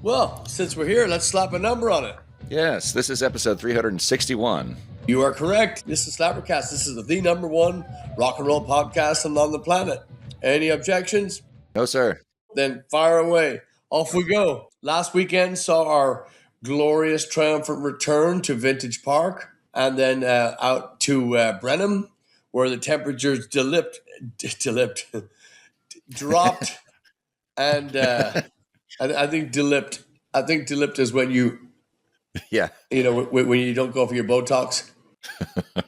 Well, since we're here, let's slap a number on it. Yes, this is episode 361. You are correct. This is SlapperCast. This is the number one rock and roll podcast on the planet. Any objections? No, sir. Then fire away. Off we go. Last weekend saw our glorious triumphant return to Vintage Park and then out to Brenham, where the temperatures dropped. And I think delipped. I think delipped is when you, when you don't go for your Botox,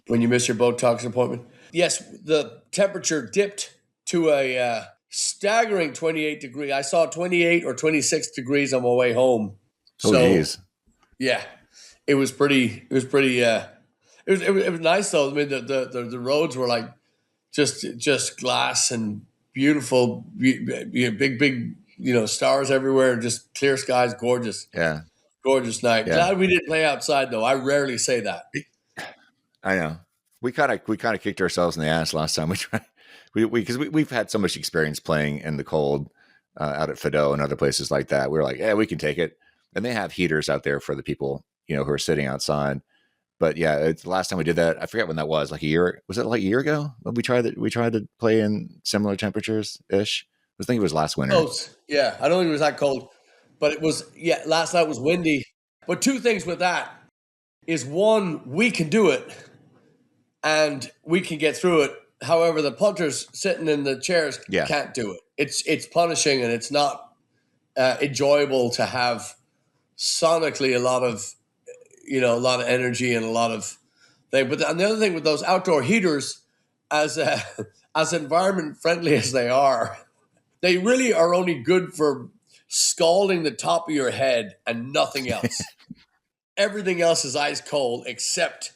when you miss your Botox appointment. Yes, the temperature dipped to a staggering 28 degrees. I saw 28 or 26 degrees on my way home. Geez. Yeah, it was pretty. It was nice though. I mean, the roads were like just glass and beautiful, big stars everywhere, and just clear skies, gorgeous. Yeah, gorgeous night. Yeah. Glad we didn't play outside though. I rarely say that. I know. We kind of kicked ourselves in the ass last time we tried. Because we've had so much experience playing in the cold out at Fido and other places like that. We were like, yeah, we can take it. And they have heaters out there for the people, who are sitting outside. But yeah, it's the last time we did that. I forget when that was. Like a year? Was it like a year ago? When we tried to play in similar temperatures ish. I think it was last winter. Close. Yeah, I don't think it was that cold, but it was. Yeah, last night was windy. But two things with that is one, we can do it, and we can get through it. However, the punters sitting in the chairs can't do it. It's punishing, and it's not enjoyable to have sonically a lot of energy and a lot of thing. But the other thing with those outdoor heaters, as environment friendly as they are, they really are only good for scalding the top of your head and nothing else. Everything else is ice cold except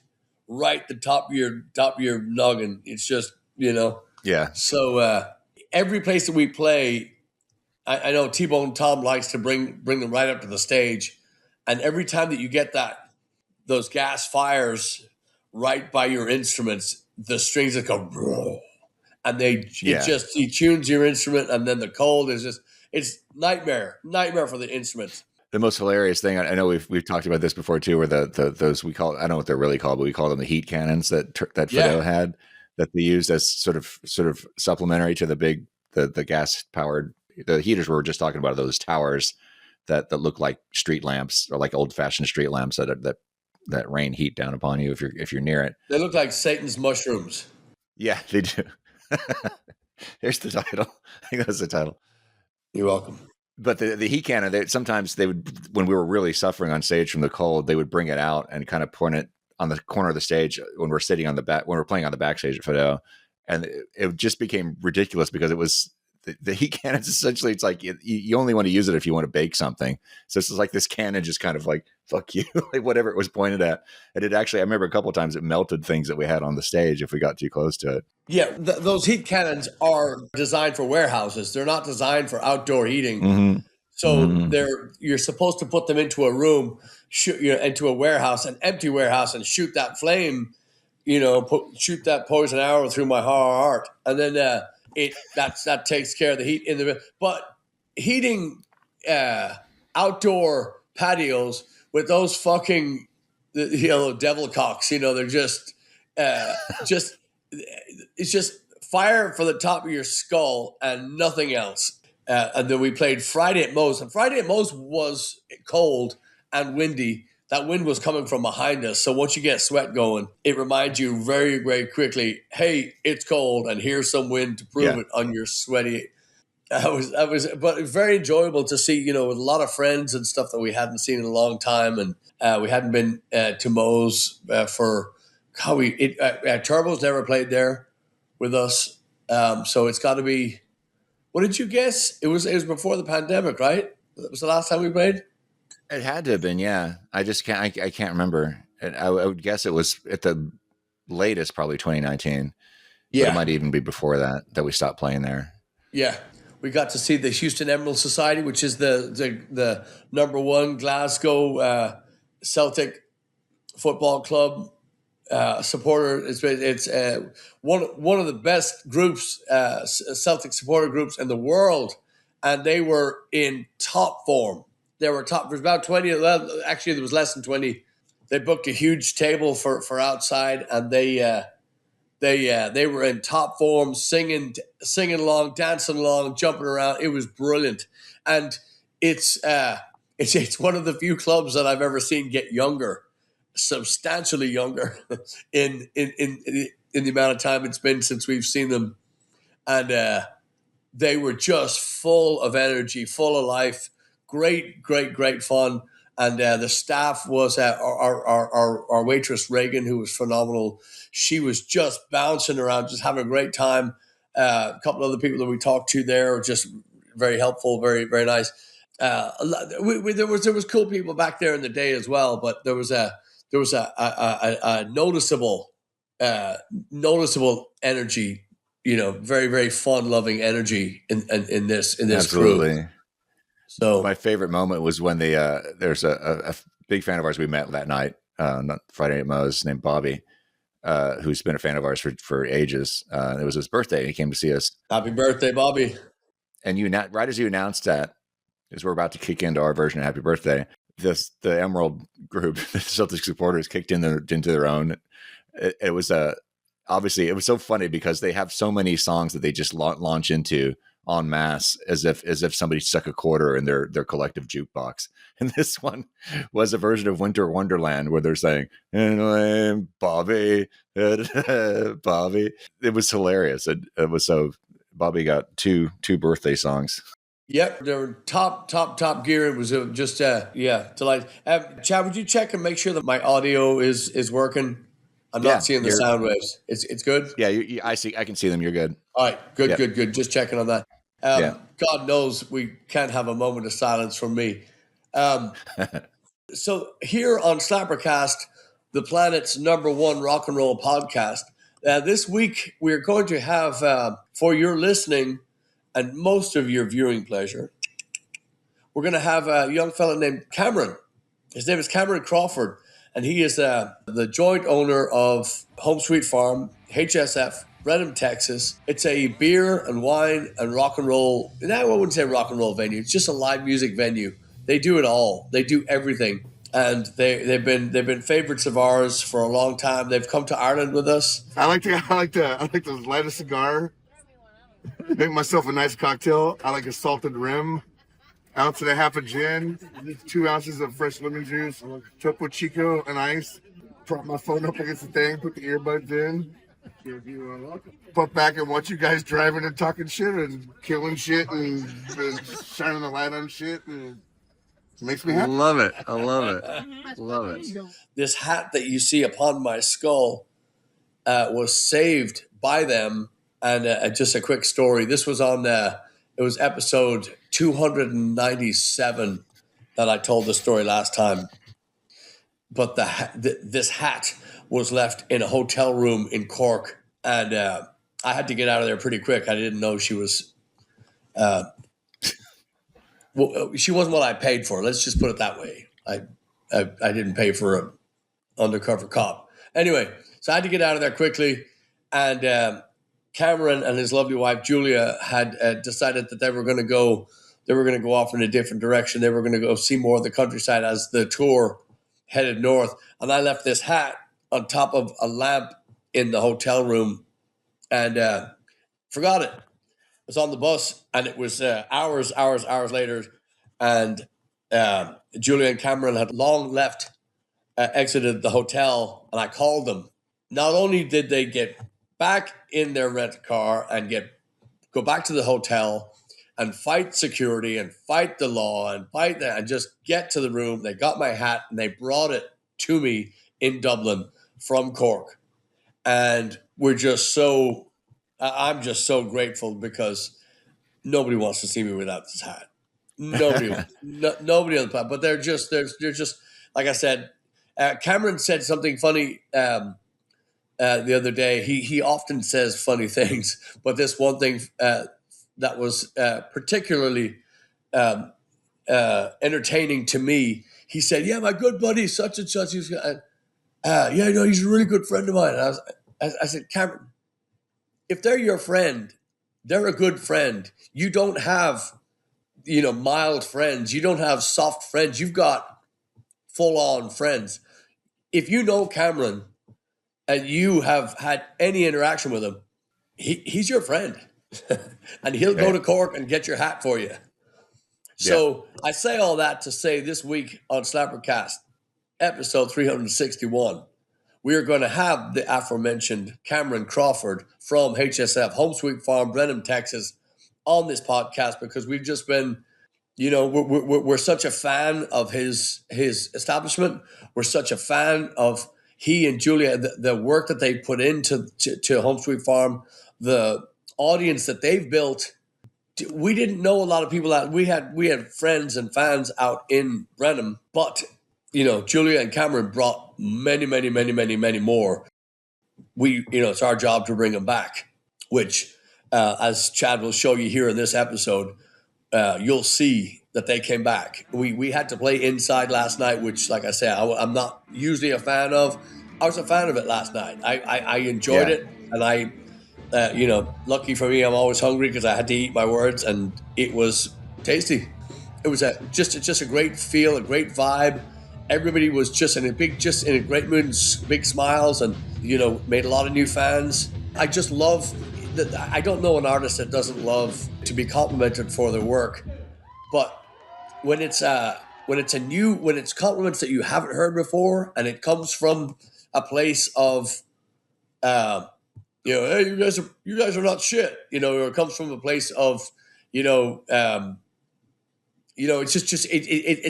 right the top of your noggin. It's just, Yeah. So every place that we play, I know T-Bone Tom likes to bring them right up to the stage. And every time that you get those gas fires right by your instruments, the strings that go, and he tunes your instrument, and then the cold is just, it's nightmare for the instruments. The most hilarious thing, I know we've talked about this before too, were those we call, I don't know what they're really called, but we call them the heat cannons that Fido had, that they used as sort of supplementary to the gas powered. The heaters we were just talking about, those towers that look like street lamps, or like old fashioned street lamps that rain heat down upon you if you're near it. They look like Satan's mushrooms. Yeah, they do. Here's the title. I think that's the title. You're welcome. But the heat cannon, sometimes they would, when we were really suffering on stage from the cold, they would bring it out and kind of point it on the corner of the stage when we're sitting on the back, when we're playing on the backstage at Fido. And it just became ridiculous because it was the heat cannons. Essentially, it's like you only want to use it if you want to bake something. So it's like this cannon just kind of like, fuck you, like whatever it was pointed at. And it actually, I remember a couple of times it melted things that we had on the stage if we got too close to it. Yeah, those heat cannons are designed for warehouses. They're not designed for outdoor heating. Mm-hmm. So you're supposed to put them into a room, into a warehouse, an empty warehouse, and shoot that flame, shoot that poison arrow through my heart, and then that takes care of the heat in the. But heating outdoor patios with those fucking devil cocks, they're just it's just fire for the top of your skull and nothing else. And then we played Friday at Moe's. And Friday at Moe's was cold and windy. That wind was coming from behind us. So once you get sweat going, it reminds you very, very quickly, hey, it's cold and here's some wind to prove it on your sweaty. But it was very enjoyable to see, with a lot of friends and stuff that we hadn't seen in a long time. And we hadn't been to Moe's for, Turbo's never played there with us. So it's got to be, what did you guess? It was before the pandemic, right? That was the last time we played? It had to have been, yeah. I just can't. I can't remember. I would guess it was at the latest, probably 2019. Yeah, but it might even be before that we stopped playing there. Yeah, we got to see the Houston Emerald Society, which is the number one Glasgow Celtic football club supporter. It's one of the best groups, Celtic supporter groups in the world, and they were in top form. There was about 20. Actually, there was less than 20. They booked a huge table for outside, and they were in top form, singing along, dancing along, jumping around. It was brilliant, and it's one of the few clubs that I've ever seen get younger, substantially younger, in the amount of time it's been since we've seen them, and they were just full of energy, full of life, great fun. And the staff was our waitress Reagan, who was phenomenal. She was just bouncing around, just having a great time. A couple other people that we talked to there were just very helpful, very nice. There was cool people back there in the day as well, but there was a noticeable energy. Very fun loving energy in this Absolutely. crew. So my favorite moment was when there's a big fan of ours we met that night, not Friday Night Mo's, named Bobby, who's been a fan of ours for ages. It was his birthday, and he came to see us. Happy birthday, Bobby! And right as you announced that, as we're about to kick into our version of Happy Birthday, the Emerald group, the Celtic supporters, kicked into their own. It was obviously it was so funny because they have so many songs that they just launch into en masse as if somebody stuck a quarter in their collective jukebox. And this one was a version of Winter Wonderland where they're saying, and I'm Bobby, Bobby. It was hilarious. It was so Bobby got two birthday songs. Yep, they were top gear. It was just delight. Chad, would you check and make sure that my audio is working? I'm not seeing the sound waves. It's good. Yeah, I can see them. You're good. All right, good. Just checking on that. God knows we can't have a moment of silence from me. So here on SlapperCast, the planet's #1 rock and roll podcast, this week we're going to have, for your listening and most of your viewing pleasure, we're going to have a young fella named Cameron. His name is Cameron Crawford, and he is the joint owner of Home Sweet Farm, HSF, Brenham, Texas. It's a beer and wine and rock and roll. Now I wouldn't say rock and roll venue. It's just a live music venue. They do it all. They do everything, and they've been favorites of ours for a long time. They've come to Ireland with us. I like to light a cigar, make myself a nice cocktail. I like a salted rim, ounce and a half of gin, 2 ounces of fresh lemon juice, Topo Chico and ice. Prop my phone up against the thing, put the earbuds in. Put back and watch you guys driving and talking shit and killing shit and shining the light on shit, and it makes me happy. Love it. I love it. This hat that you see upon my skull was saved by them. And just a quick story. This was on it was episode 297 that I told the story last time. But this hat was left in a hotel room in Cork, and I had to get out of there pretty quick. I didn't know she was. She wasn't what I paid for. Let's just put it that way. I didn't pay for an undercover cop. Anyway, so I had to get out of there quickly, and Cameron and his lovely wife Julia had decided that they were going to go off in a different direction. They were going to go see more of the countryside as the tour headed north. And I left this hat on top of a lamp in the hotel room and forgot it. It was on the bus, and it was hours later. And Julia and Cameron had long exited the hotel, and I called them. Not only did they get back in their rent car and go back to the hotel and fight security and fight the law and just get to the room. They got my hat and they brought it to me in Dublin from Cork. And I'm just so grateful because nobody wants to see me without this hat. Nobody on the planet. But they're just like I said. Cameron said something funny the other day. He often says funny things, but this one thing that was particularly entertaining to me. He said, "Yeah, my good buddy, such and such. He's a really good friend of mine." And I said, "Cameron, if they're your friend, they're a good friend. You don't have mild friends. You don't have soft friends. You've got full on friends. If you know Cameron and you have had any interaction with him, he's your friend. And he'll go to Cork and get your hat for you. So I say all that to say this week on SlapperCast, episode 361, we are going to have the aforementioned Cameron Crawford from HSF, Home Sweet Farm, Brenham, Texas, on this podcast because we've just been, we're such a fan of his establishment. We're such a fan of he and Julia, the work that they put into to Home Sweet Farm, the audience that they've built. We didn't know a lot of people out. We had friends and fans out in Brenham, but Julia and Cameron brought many, many, many, many, many more. It's our job to bring them back, which, as Chad will show you here in this episode, you'll see that they came back. We had to play inside last night, which, like I say, I'm not usually a fan of. I was a fan of it last night. I enjoyed it, and I. Lucky for me, I'm always hungry because I had to eat my words, and it was tasty. It was just a great feel, a great vibe. Everybody was just in a great mood, and big smiles, and made a lot of new fans. I just love that. I don't know an artist that doesn't love to be complimented for their work, but when it's compliments that you haven't heard before, and it comes from a place of hey, you guys are not shit, or it comes from a place of, it's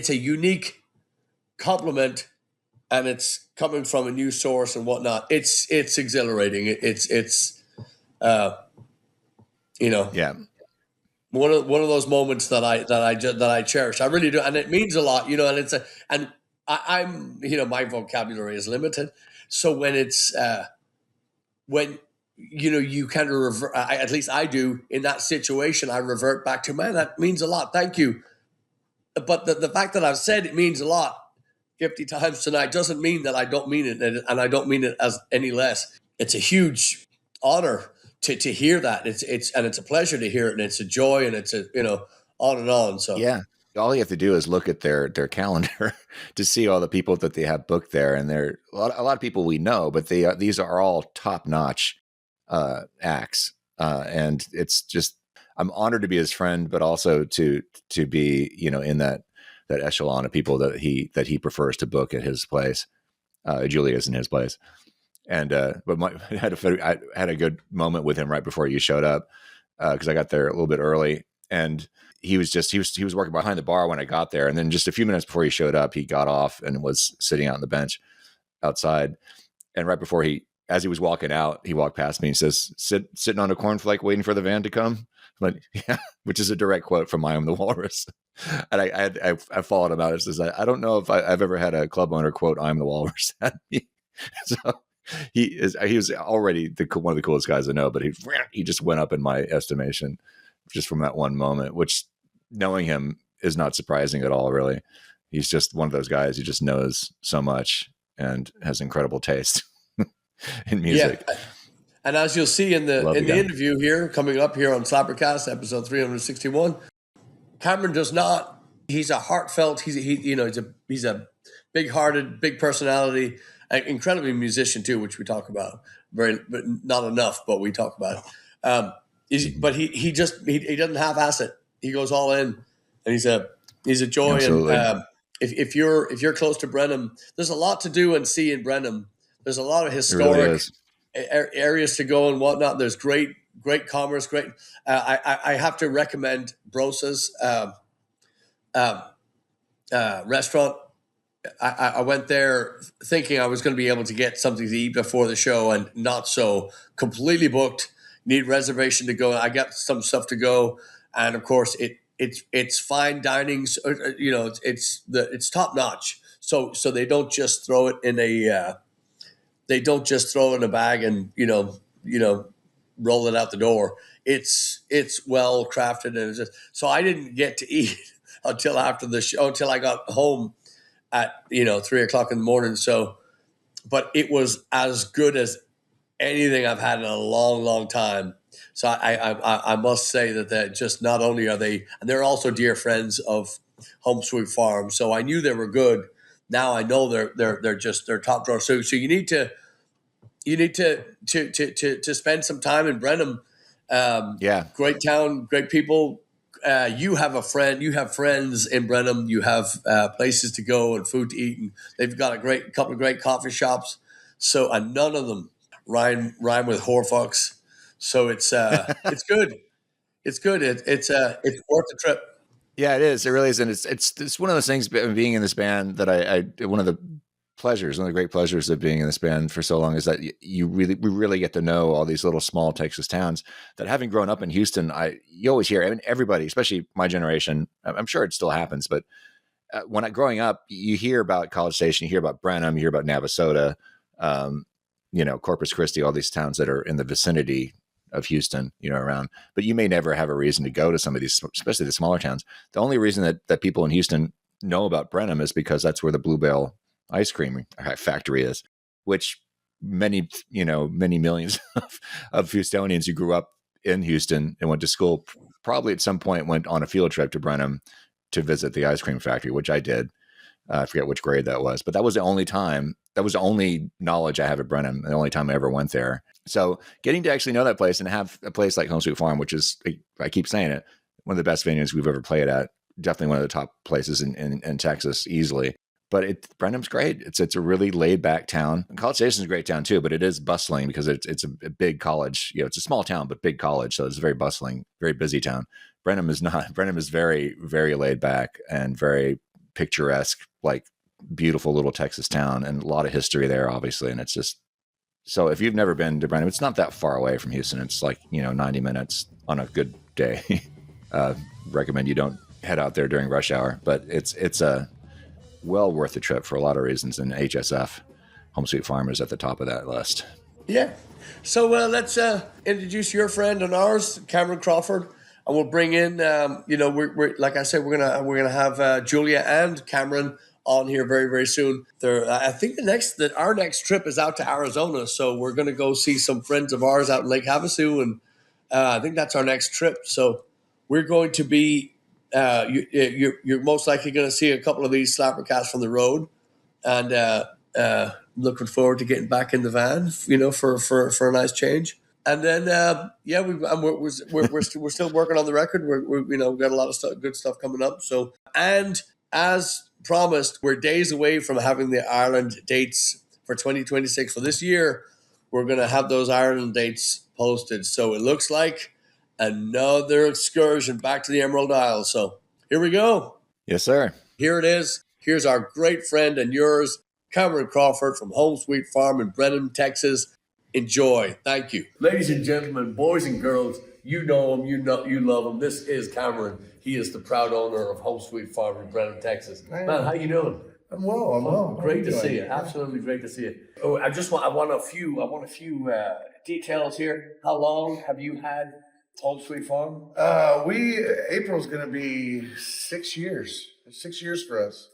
a unique compliment, and it's coming from a new source and whatnot. It's exhilarating. One of those moments that I cherish. I really do, and it means a lot, and I'm my vocabulary is limited, so when it's when you kind of revert, at least I do in that situation, I revert back to, man, that means a lot. Thank you. But the fact that I've said it means a lot 50 times tonight doesn't mean that I don't mean it. And I don't mean it as any less. It's a huge honor to hear that. It's a pleasure to hear it, and it's a joy, and it's on and on. So yeah. All you have to do is look at their calendar to see all the people that they have booked there. And they're a lot of people we know, but these are all top-notch acts. And it's just, I'm honored to be his friend, but also to be, in that echelon of people that he prefers to book at his place. Julia's in his place. And, but I had a good moment with him right before you showed up. Cause I got there a little bit early, and he was working behind the bar when I got there. And then just a few minutes before he showed up, he got off and was sitting out on the bench outside. And right before as he was walking out, he walked past me and says, sitting on a cornflake waiting for the van to come. But yeah, which is a direct quote from I Am the Walrus. And I followed him out. It says, I don't know if I've ever had a club owner quote I Am the Walrus at me. So he was already one of the coolest guys I know, but he just went up in my estimation just from that one moment, which, knowing him, is not surprising at all, really. He's just one of those guys who just knows so much and has incredible taste in music. Yeah. And as you'll see in the interview here, coming up here on SlapperCast, episode 361, Cameron does not. He's a heartfelt. He's a big-hearted, big personality, an incredibly musician too, which we talk about but not enough, but we talk about it. But he doesn't half-ass it. He goes all in, and he's a joy. Absolutely. And if you're close to Brenham, there's a lot to do and see in Brenham. There's a lot of historic areas to go and whatnot. There's great commerce. Great. I have to recommend Brosa's restaurant. I went there thinking I was going to be able to get something to eat before the show, and not so. Completely booked. Need reservation to go. I got some stuff to go, and of course it's fine dining. It's top notch. So they don't just throw it in a. They don't just throw it in a bag and roll it out the door. It's well crafted, and so I didn't get to eat until after the show, until I got home at 3:00 in the morning. So, but it was as good as anything I've had in a long, long time. So I must say that they're just not only are they, and they're also dear friends of Home Sweet Farm. So I knew they were good. Now I know they're top drawer. So you need to spend some time in Brenham. Yeah. Great town, great people. You have a friend. You have friends in Brenham. You have places to go and food to eat, and they've got a couple of great coffee shops. So and none of them rhyme with whorefucks. So it's good. It's good. It's worth the trip. Yeah, it is. It really is, and it's one of those things. Being in this band that one of the great pleasures of being in this band for so long is that we really get to know all these little small Texas towns. That having grown up in Houston, you always hear. I mean, everybody, especially my generation. I'm sure it still happens, but growing up, you hear about College Station, you hear about Brenham, you hear about Navasota, Corpus Christi, all these towns that are in the vicinity of Houston, around, but you may never have a reason to go to some of these, especially the smaller towns. The only reason that people in Houston know about Brenham is because that's where the Bluebell ice cream factory is, which many millions of Houstonians who grew up in Houston and went to school probably at some point went on a field trip to Brenham to visit the ice cream factory, which I did. I forget which grade that was, but that was the only knowledge I have at Brenham, the only time I ever went there. So getting to actually know that place and have a place like Home Sweet Farm, which is, I keep saying it, one of the best venues we've ever played at, definitely one of the top places in Texas easily. But Brenham's great. It's a really laid back town. And College Station is a great town too, but it is bustling because it's a big college. It's a small town, but big college. So it's a very bustling, very busy town. Brenham is not. Brenham is very, very laid back and very picturesque, like beautiful little Texas town, and a lot of history there, obviously. And it's just, so if you've never been to Brenham, it's not that far away from Houston. It's like, 90 minutes on a good day. Recommend you don't head out there during rush hour, but it's a well worth the trip for a lot of reasons. And HSF, Home Sweet Farm, is at the top of that list. Yeah. So let's introduce your friend and ours, Cameron Crawford, and we'll bring in. We're like I said, we're gonna have Julia and Cameron on here very, very soon. I think our next trip is out to Arizona, so we're gonna go see some friends of ours out in Lake Havasu, and I think that's our next trip. So we're going to be. You're most likely going to see a couple of these SlapperCasts from the road, and looking forward to getting back in the van, for a nice change. And then, we're still working on the record. We've got a lot of good stuff coming up. So, and as promised, we're days away from having the Ireland dates for 2026. For this year, we're going to have those Ireland dates posted. So it looks like another excursion back to the Emerald Isle. So here we go. Yes, sir. Here it is. Here's our great friend and yours, Cameron Crawford from Home Sweet Farm in Brenham, Texas. Enjoy. Thank you. Ladies and gentlemen, boys and girls, you know him, you love him. This is Cameron. He is the proud owner of Home Sweet Farm in Brenham, Texas. Man, how you doing? I'm well. Great to see you. Absolutely great to see you. Oh, I want a few details here. How long have you had Home Sweet Farm? April's going to be 6 years. It's 6 years for us.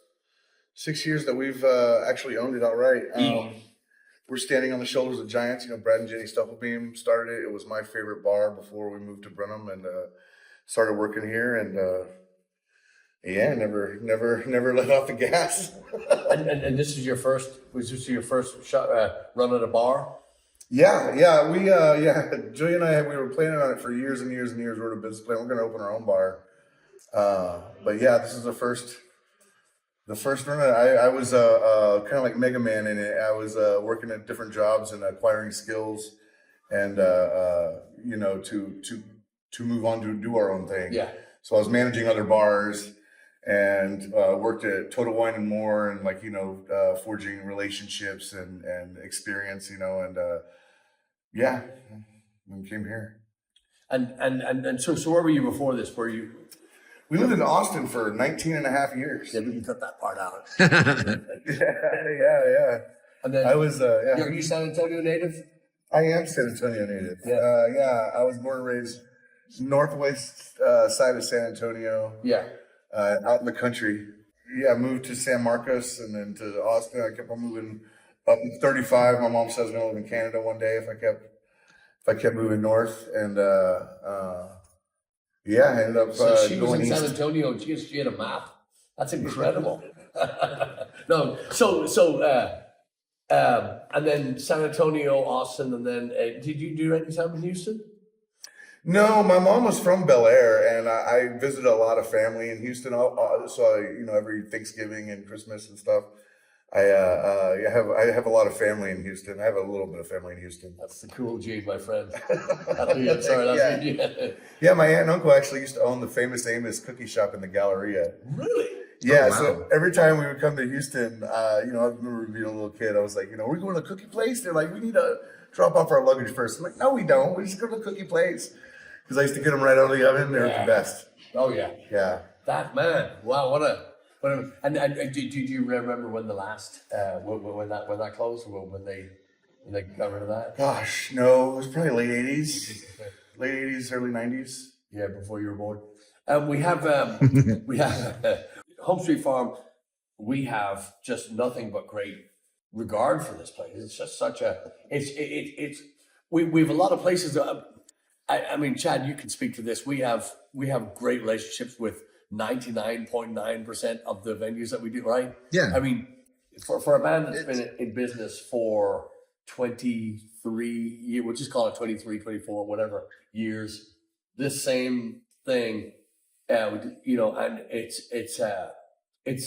6 years that we've actually owned it outright. We're standing on the shoulders of giants. Brad and Jenny Stufflebeam started it. It was my favorite bar before we moved to Brenham and started working here. And never let off the gas. and this is your first? Was this your first shot, run at a bar? Yeah. Julia and I, we were planning on it for years and years and years. We were a business plan. We're going to open our own bar. But yeah, this is the first run. I was kind of like Mega Man in it. I was working at different jobs and acquiring skills, and to move on to do our own thing. Yeah. So I was managing other bars and worked at Total Wine and More, and forging relationships and experience. And came here. And so where were you before this? We lived in Austin for 19 and a half years. Yeah, we can cut that part out. Yeah. And then I was, Are you San Antonio native? I am San Antonio native. Yeah. I was born and raised northwest side of San Antonio. Yeah. Out in the country. Yeah, I moved to San Marcos and then to Austin. I kept on moving up. 35. My mom says I'm going to live in Canada one day if I if I kept moving north, and yeah, I ended up So she was going in east. San Antonio. And she had a map. That's incredible. No, and then San Antonio, Austin, and then did you do any time in Houston? No, my mom was from Bel Air, and I visited a lot of family in Houston. So every Thanksgiving and Christmas and stuff, I have a lot of family in Houston. I have a little bit of family in Houston. That's the cool G, my friend. Sorry, that's Yeah. Yeah, my aunt and uncle actually used to own the famous Amos cookie shop in the Galleria. Really? Yeah, Oh, wow. so every time we would come to Houston, I remember being a little kid, I was like, we're going to the cookie place? They're like, we need to drop off our luggage first. I'm like, no, we don't. We just go to the cookie place. Because I used to get them right out of the oven. They're the best. Oh, yeah. Yeah. That man. Wow, what a and do you remember when the last when that closed, or when they got rid of that? Gosh, no, it was probably late 80s, early 90s. Yeah, before you were born. We have Home Street Farm. We have just nothing but great regard for this place. It's just such a we have a lot of places. I mean, Chad, you can speak to this. We have great relationships with 99.9% of the venues that we do, right? Yeah. I mean, for a band that's been in business for 23 years, we'll just call it 23, 24, whatever years, this same thing, and it's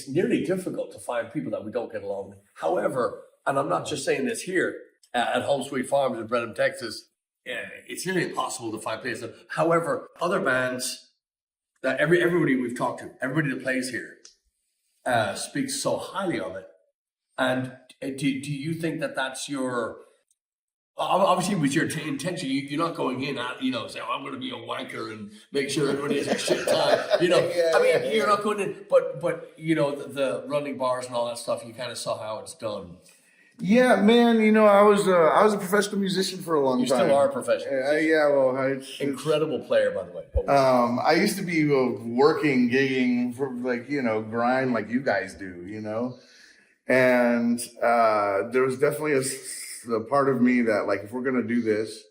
nearly difficult to find people that we don't get along with. However, and I'm not just saying this here at Home Sweet Farms in Brenham, Texas, it's nearly impossible to find places. However, other bands that everybody we've talked to, everybody that plays here, speaks so highly of it. And do you think that that's your, obviously with your intention, you're not going in at, say, I'm going to be a wanker and make sure everybody has a shit time. You're not going in, but the running bars and all that stuff, you kind of saw how it's done. Yeah, man. I was a professional musician for a long time. You still are a professional. Yeah, well, incredible player, by the way. I used to be working, gigging for grind like you guys do, and there was definitely a part of me that if we're gonna do this,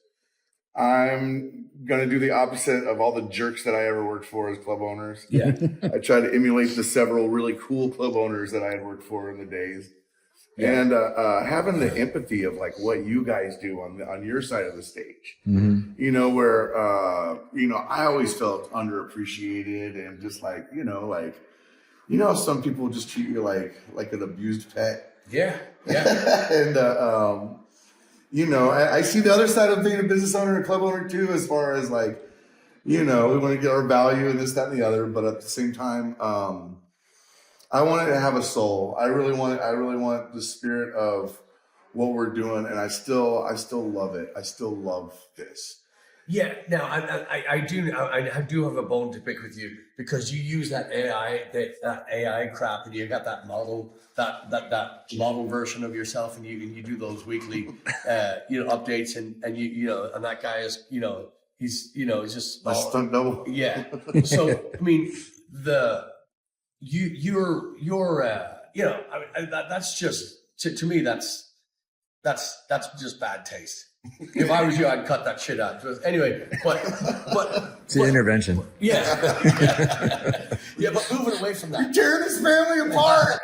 I'm gonna do the opposite of all the jerks that I ever worked for as club owners. Yeah, I try to emulate the several really cool club owners that I had worked for in the days. Yeah. And having the empathy of what you guys do on your side of the stage, where I always felt underappreciated and just how some people just treat you like an abused pet. Yeah. And I see the other side of being a business owner and club owner too, as far as we want to get our value and this, that, and the other, but at the same time, I want it to have a soul. I really want the spirit of what we're doing, and I still love it. I still love this. Yeah. Now I do have a bone to pick with you, because you use that AI crap, and you got that model version of yourself, and you do those weekly updates, and you and that guy is he's just my stunt double. Yeah. So I mean you're that's just to me that's just bad taste. If I was you, I'd cut that shit out. Anyway, but it's an intervention. Yeah. Yeah, but moving away from that, you're tearing this family apart.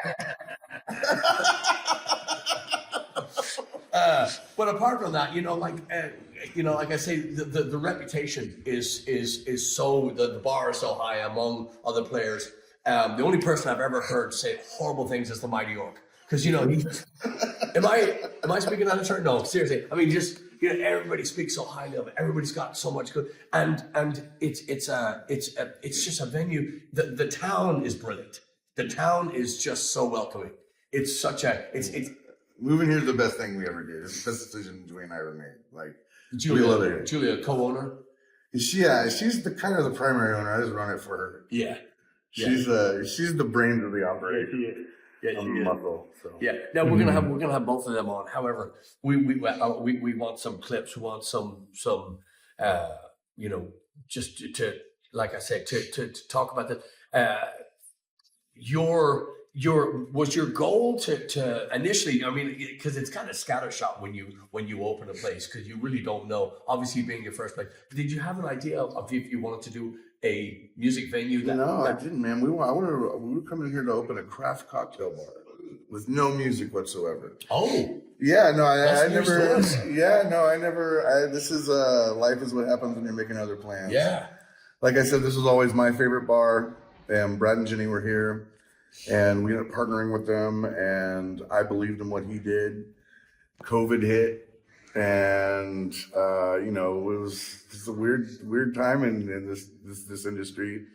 But apart from that, like I say, the reputation is so the bar is so high among other players. The only person I've ever heard say horrible things is the Mighty Orc. Because am I speaking out of turn? No, seriously. I mean, just everybody speaks so highly of it. Everybody's got so much good, and it's just a venue. The town is brilliant. The town is just so welcoming. It's such a it's moving here is the best thing we ever did. It's the best decision Joey and I ever made. Julia, co-owner. She's the kind of the primary owner. I just run it for her. Yeah. She's the brains of the operation. Yeah, muscle. So. Yeah. Now we're gonna have both of them on. However, we want some clips. We want some just to like I said to talk about the your was your goal to initially, I mean, because it's kind of scattershot when you open a place, because you really don't know, obviously being your first place, but did you have an idea of if you wanted to do a music venue? I didn't, man. We were coming here to open a craft cocktail bar with no music whatsoever. Oh. Yeah, no, I never. This is life is what happens when you're making other plans. Yeah. Like I said, this was always my favorite bar, and Brad and Jenny were here, and we ended up partnering with them, and I believed in what he did. COVID hit, and it was a weird time in this industry.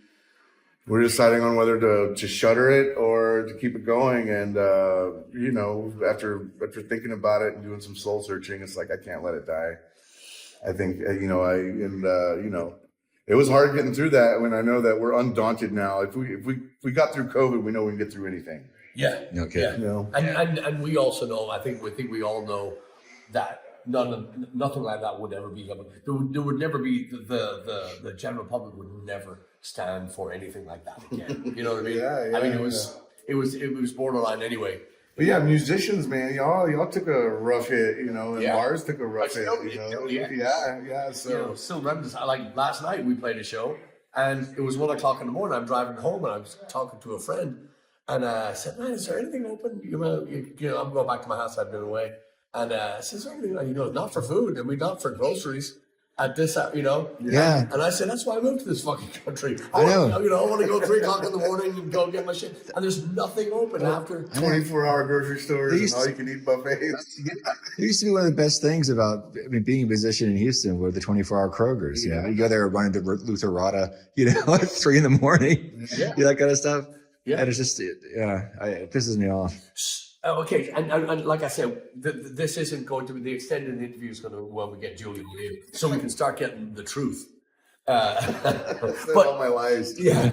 We're deciding on whether to shutter it or to keep it going, and after thinking about it and doing some soul searching, it's like I can't let it die. I think it was hard getting through that. When I know that we're undaunted now. If we got through COVID, we know we can get through anything. Yeah. Okay. Yeah. And we also know. I think we all know that nothing like that would ever be. There would never be the general public would never stand for anything like that again. You know what I mean? Yeah, I mean, it was borderline anyway. But yeah, musicians, man, y'all took a rough hit, and bars took a rough hit, Yeah. So still remember, like last night we played a show, and it was 1 o'clock in the morning. I'm driving home, and I was talking to a friend, and I said, "Man, is there anything open? I'm going back to my house. I've been away." And I said, "Is there anything?" He goes, "Not for food. I mean, not for groceries." At this, Yeah. And I said, that's why I moved to this fucking country. I know. I want to go 3 o'clock in the morning and go get my shit. And there's nothing open after 24-hour grocery stores and all-you-can-eat buffets. It used to be one of the best things about being a musician in Houston were the 24-hour Krogers. Yeah. You go there running to Luther Rada, at 3 in the morning. Yeah. That kind of stuff. Yeah. And it's just, it pisses me off. Okay, and like I said, this isn't going to be the extended interview is going to when we get Julian in, so we can start getting the truth. But all my lies, like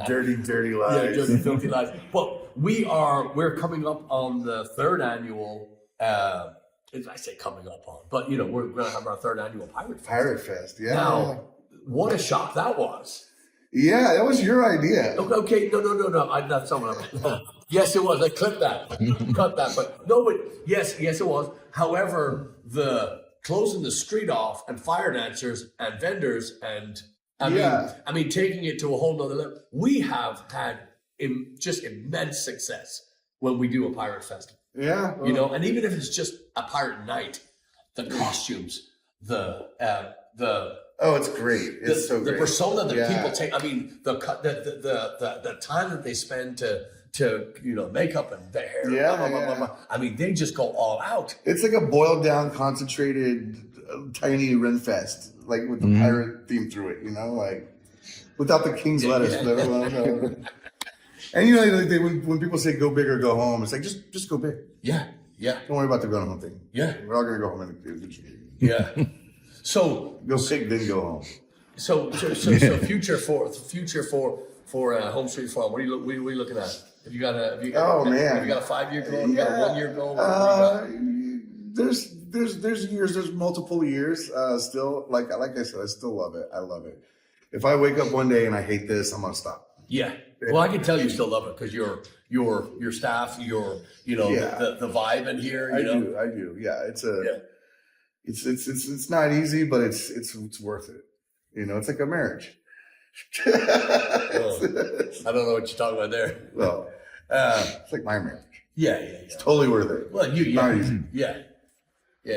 dirty lies, dirty, filthy lies. But we're coming up on the 3rd annual. I say coming up on, but we're going to have our 3rd annual Pirate Fest. Yeah. Now, what a shock that was. Yeah, that was your idea. Okay, no. That's someone else. Yes, it was. I clipped that, cut that. But no, yes, it was. However, the closing the street off and fire dancers and vendors and I mean, taking it to a whole nother level. We have had just immense success when we do a pirate festival. Yeah, and even if it's just a pirate night, the costumes, oh, it's great. It's so great. The persona that people take. I mean, the time that they spend to makeup and the hair. Blah, blah. I mean, they just go all out. It's like a boiled down, concentrated, tiny Renfest, like with the pirate theme through it. Like without the king's lettuce. And when people say go big or go home, it's like just go big. Yeah. Don't worry about the going home thing. Yeah, we're all gonna go home and yeah. So go big, then go home. So future for Home Sweet Farm. What are you looking at? Have you got a 5-year goal? Have you got a 1-year goal? There's years. There's multiple years. Still, like I said, I still love it. I love it. If I wake up one day and I hate this, I'm gonna stop. Yeah. Well, I can tell you still love it because your staff, the vibe in here. I do. Yeah. It's not easy, but it's worth it. It's like a marriage. I don't know what you're talking about there. Well, it's like my marriage. Yeah. It's totally worth it. Well, not easy. Yeah.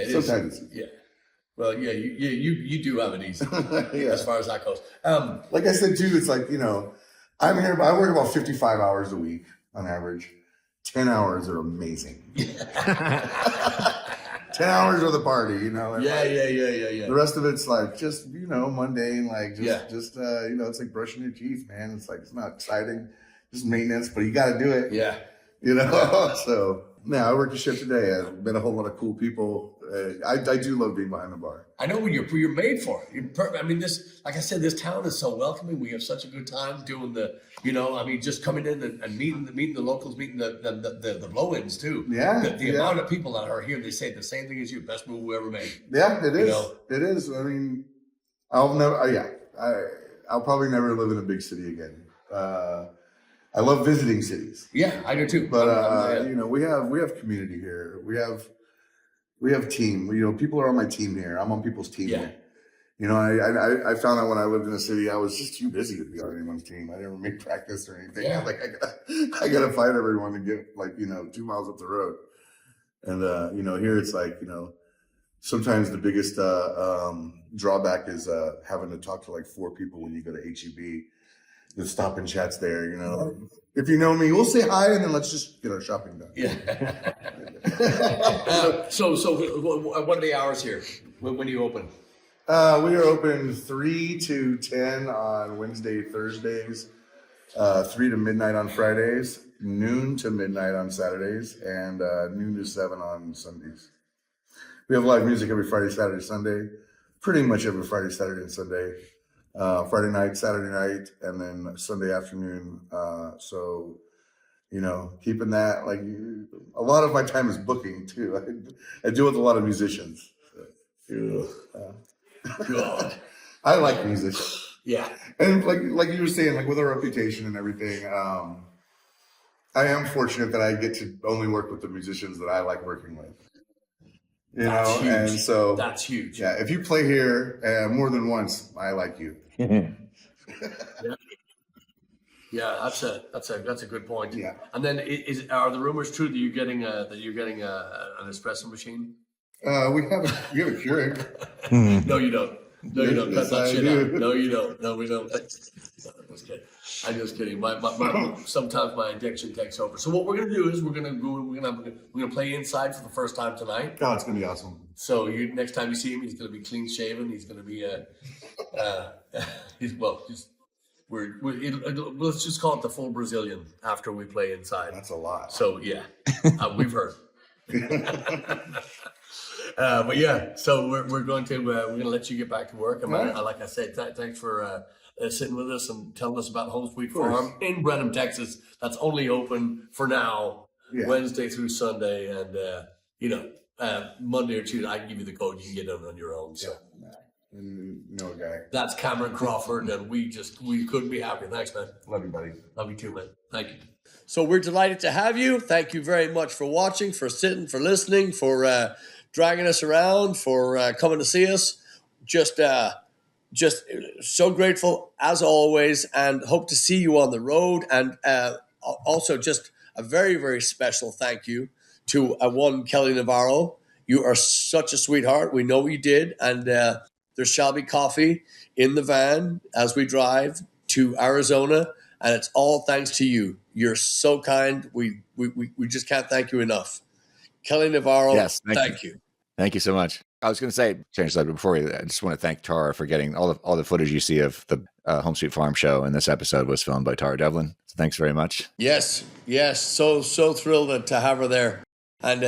Sometimes it's easy. Yeah. Well, yeah, you do have it easy as far as that goes. Like I said too, it's like I'm here. I work about 55 hours a week on average. 10 hours are amazing. 10 hours of the party, Yeah. The rest of it's like just mundane, like just it's like brushing your teeth, man. It's like it's not exciting, just maintenance, but you got to do it. Yeah. So I worked a shift today. I've met a whole lot of cool people. I do love being behind the bar. I know what you're made for. I mean, like I said, this town is so welcoming. We have such a good time doing just coming in and meeting the locals, meeting the blow-ins too. Yeah. The amount of people that are here, they say the same thing as you. Best move we ever made. Yeah, it is. It is. I mean, I'll probably never live in a big city again. I love visiting cities. Yeah, I do too. But you know, we have community here. We have team. You know, people are on my team here. I'm on people's team here. You know, I found out when I lived in the city, I was just too busy to be on anyone's team. I didn't make practice or anything. Yeah. Like I gotta fight everyone to get 2 miles up the road. And you know, here it's like, you know, sometimes the biggest drawback is having to talk to like 4 people when you go to HEB. The stop and chats there, you know. If you know me, we'll say hi and then let's just get our shopping done. Yeah. So what are the hours here? When do you open? We are open 3 to 10 on Wednesday, Thursdays, 3 to midnight on Fridays, noon to midnight on Saturdays, and noon to 7 on Sundays. We have live music every Friday, Saturday, Sunday, pretty much every Friday, Saturday, and Sunday. Friday night, Saturday night, and then Sunday afternoon. So, you know, keeping that, like, a lot of my time is booking too. I deal with a lot of musicians. God. I like musicians. Yeah. And like you were saying, like with our reputation and everything, I am fortunate that I get to only work with the musicians that I like working with. You know, huge. And so that's huge. Yeah, if you play here more than once, I like you. Yeah, that's a good point. Yeah. And then are the rumors true that you're getting an espresso machine? We have a Keurig. No, you don't. No, you don't. Cut that shit out. No, you don't. No, we don't. I'm just kidding. My sometimes my addiction takes over. So what we're gonna do is we're gonna play inside for the first time tonight. God, it's gonna be awesome. So next time you see him, he's gonna be clean shaven. He's gonna be let's just call it the full Brazilian after we play inside. That's a lot. So yeah, we've heard. But yeah, so we're going to let you get back to work. And like I said, thanks for sitting with us and telling us about Home Sweet Farm in Brenham, Texas. That's only open for now, Wednesday through Sunday, and Monday or Tuesday. I can give you the code. You can get it on your own. So. No guy. That's Cameron Crawford, and we couldn't be happier. Thanks, man. Love you, buddy. Love you too, man. Thank you. So we're delighted to have you. Thank you very much for watching, for sitting, for listening, for dragging us around, for coming to see us. Just so grateful as always, and hope to see you on the road. And also just a very, very special thank you to one Kelly Navarro. You are such a sweetheart. We know what you did, and there shall be coffee in the van as we drive to Arizona, and it's all thanks to you. You're so kind. We just can't thank you enough. Kelly Navarro, yes, thank you. Thank you so much. I was going to say, change that before I just want to thank Tara for getting all the footage you see of the Home Sweet Farm show. And this episode was filmed by Tara Devlin. So thanks very much. Yes. So thrilled to have her there. And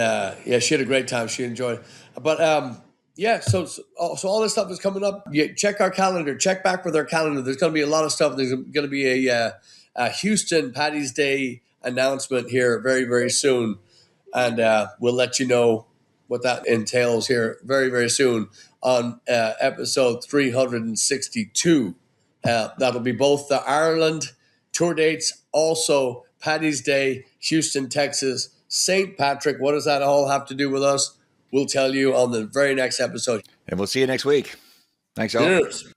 she had a great time. She enjoyed it. But so all this stuff is coming up. Check our calendar. Check back with our calendar. There's going to be a lot of stuff. There's going to be a Houston Paddy's Day announcement here very, very soon. And we'll let you know what that entails here very, very soon on episode 362. That'll be both the Ireland tour dates, also Paddy's Day, Houston, Texas, St. Patrick. What does that all have to do with us? We'll tell you on the very next episode. And we'll see you next week. Thanks, all. Cheers.